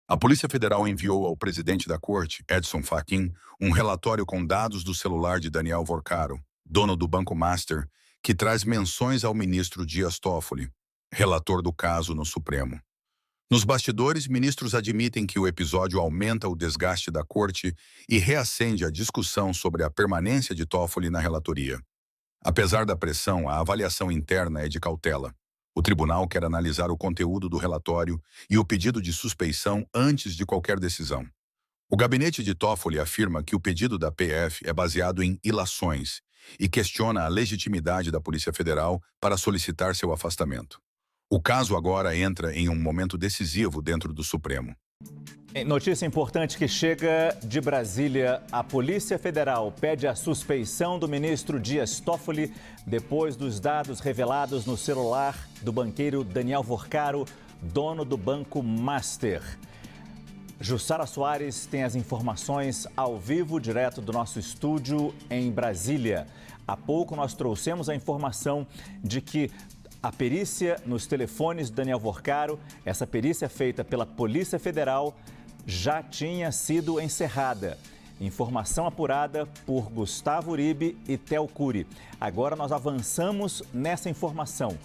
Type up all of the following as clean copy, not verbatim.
A Polícia Federal enviou ao presidente da corte, Edson Fachin, um relatório com dados do celular de Daniel Vorcaro, dono do Banco Master, que traz menções ao ministro Dias Toffoli, relator do caso no Supremo. Nos bastidores, ministros admitem que o episódio aumenta o desgaste da corte e reacende a discussão sobre a permanência de Toffoli na relatoria. Apesar da pressão, a avaliação interna é de cautela. O tribunal quer analisar o conteúdo do relatório e o pedido de suspeição antes de qualquer decisão. O gabinete de Toffoli afirma que o pedido da PF é baseado em ilações e questiona a legitimidade da Polícia Federal para solicitar seu afastamento. O caso agora entra em um momento decisivo dentro do Supremo. Notícia importante que chega de Brasília. A Polícia Federal pede a suspeição do ministro Dias Toffoli depois dos dados revelados no celular do banqueiro Daniel Vorcaro, dono do Banco Master. Jussara Soares tem as informações ao vivo, direto do nosso estúdio em Brasília. Há pouco nós trouxemos a informação de que a perícia nos telefones do Daniel Vorcaro, essa perícia feita pela Polícia Federal, já tinha sido encerrada. Informação apurada por Gustavo Uribe e Theo Cury. Agora nós avançamos nessa informação.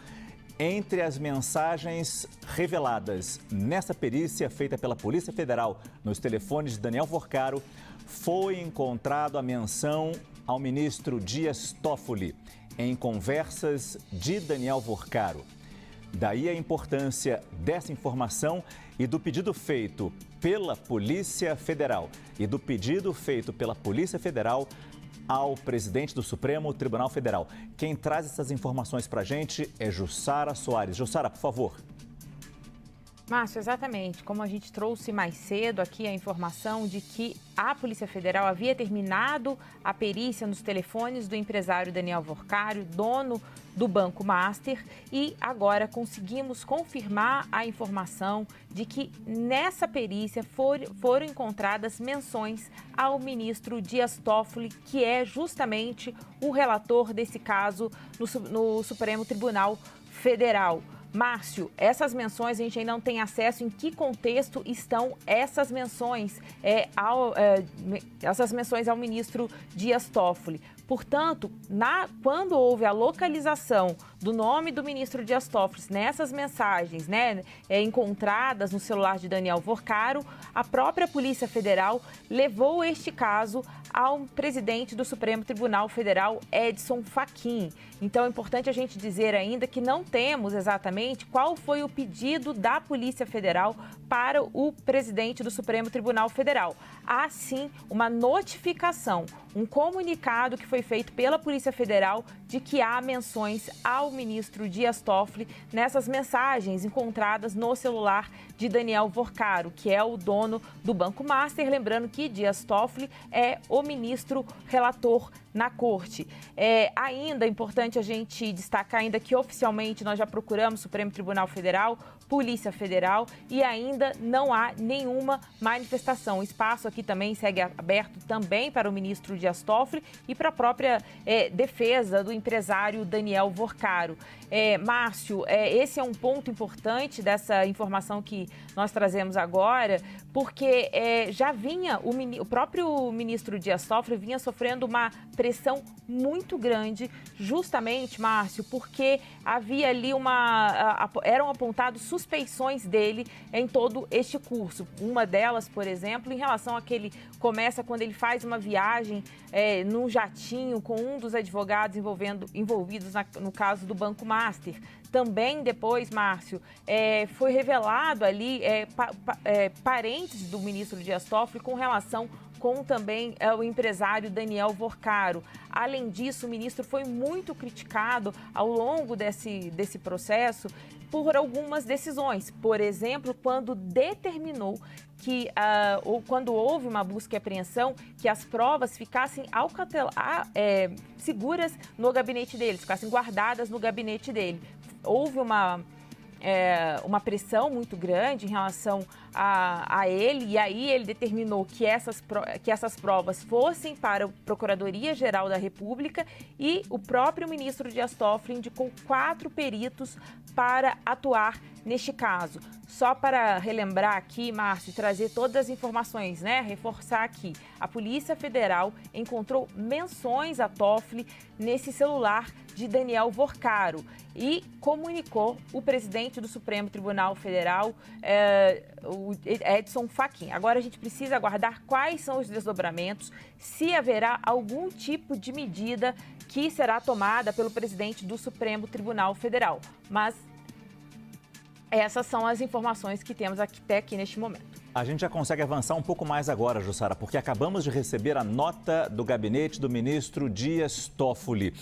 Entre as mensagens reveladas nessa perícia feita pela Polícia Federal nos telefones de Daniel Vorcaro, foi encontrado a menção ao ministro Dias Toffoli em conversas de Daniel Vorcaro. Daí a importância dessa informação e do pedido feito pela Polícia Federal ao presidente do Supremo Tribunal Federal. Quem traz essas informações para a gente é Jussara Soares. Jussara, por favor. Márcio, exatamente. Como a gente trouxe mais cedo aqui a informação de que a Polícia Federal havia terminado a perícia nos telefones do empresário Daniel Vorcaro, dono do Banco Master, e agora conseguimos confirmar a informação de que nessa perícia foram encontradas menções ao ministro Dias Toffoli, que é justamente o relator desse caso no Supremo Tribunal Federal. Márcio, essas menções, a gente ainda não tem acesso em que contexto estão essas menções, ao ministro Dias Toffoli. Portanto, quando houve a localização do nome do ministro Dias Toffoli nessas mensagens, encontradas no celular de Daniel Vorcaro, a própria Polícia Federal levou este caso ao presidente do Supremo Tribunal Federal, Edson Fachin. Então, é importante a gente dizer ainda que não temos exatamente qual foi o pedido da Polícia Federal para o presidente do Supremo Tribunal Federal. Há, sim, uma notificação, um comunicado que foi feito pela Polícia Federal de que há menções ao ministro Dias Toffoli nessas mensagens encontradas no celular de Daniel Vorcaro, que é o dono do Banco Master. Lembrando que Dias Toffoli é o ministro relator na corte. Ainda é importante a gente destacar ainda que oficialmente nós já procuramos Supremo Tribunal Federal, Polícia Federal, e ainda não há nenhuma manifestação. O espaço aqui também segue aberto também para o ministro Dias Toffoli e para a própria defesa do empresário Daniel Vorcaro. Márcio, esse é um ponto importante dessa informação que nós trazemos agora, porque já vinha, o próprio ministro Dias Toffoli vinha sofrendo uma pressão muito grande, justamente, Márcio, porque havia ali eram apontados suspeições dele em todo este curso. Uma delas, por exemplo, em relação a que ele começa quando ele faz uma viagem num jatinho com um dos advogados envolvidos no caso do Banco Master. Também depois, Márcio, foi revelado ali parentes do ministro Dias Toffoli com relação com também o empresário Daniel Vorcaro. Além disso, o ministro foi muito criticado ao longo desse processo por algumas decisões. Por exemplo, quando determinou que, ou quando houve uma busca e apreensão, que as provas ficassem seguras no gabinete dele, ficassem guardadas no gabinete dele. Houve uma pressão muito grande em relação a ele, e aí ele determinou que essas provas fossem para a Procuradoria-Geral da República, e o próprio ministro Dias Toffoli indicou 4 peritos para atuar neste caso? Só para relembrar aqui, Márcio, e trazer todas as informações, né? Reforçar aqui. A Polícia Federal encontrou menções a Toffoli nesse celular de Daniel Vorcaro e comunicou o presidente do Supremo Tribunal Federal, o Edson Fachin. Agora a gente precisa aguardar quais são os desdobramentos, se haverá algum tipo de medida que será tomada pelo presidente do Supremo Tribunal Federal. Mas essas são as informações que temos até aqui neste momento. A gente já consegue avançar um pouco mais agora, Jussara, porque acabamos de receber a nota do gabinete do ministro Dias Toffoli.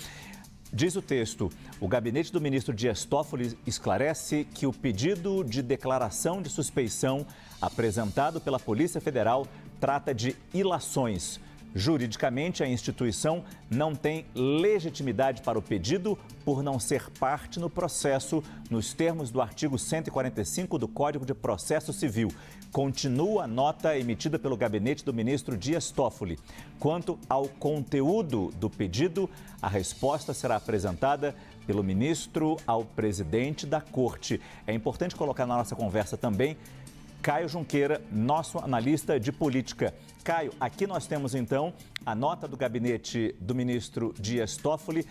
Diz o texto, o gabinete do ministro Dias Toffoli esclarece que o pedido de declaração de suspeição apresentado pela Polícia Federal trata de ilações. Juridicamente, a instituição não tem legitimidade para o pedido por não ser parte no processo, nos termos do artigo 145 do Código de Processo Civil. Continua a nota emitida pelo gabinete do ministro Dias Toffoli. Quanto ao conteúdo do pedido, a resposta será apresentada pelo ministro ao presidente da Corte. É importante colocar na nossa conversa também Caio Junqueira, nosso analista de política. Caio, aqui nós temos então a nota do gabinete do ministro Dias Toffoli,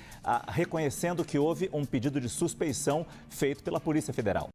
reconhecendo que houve um pedido de suspeição feito pela Polícia Federal.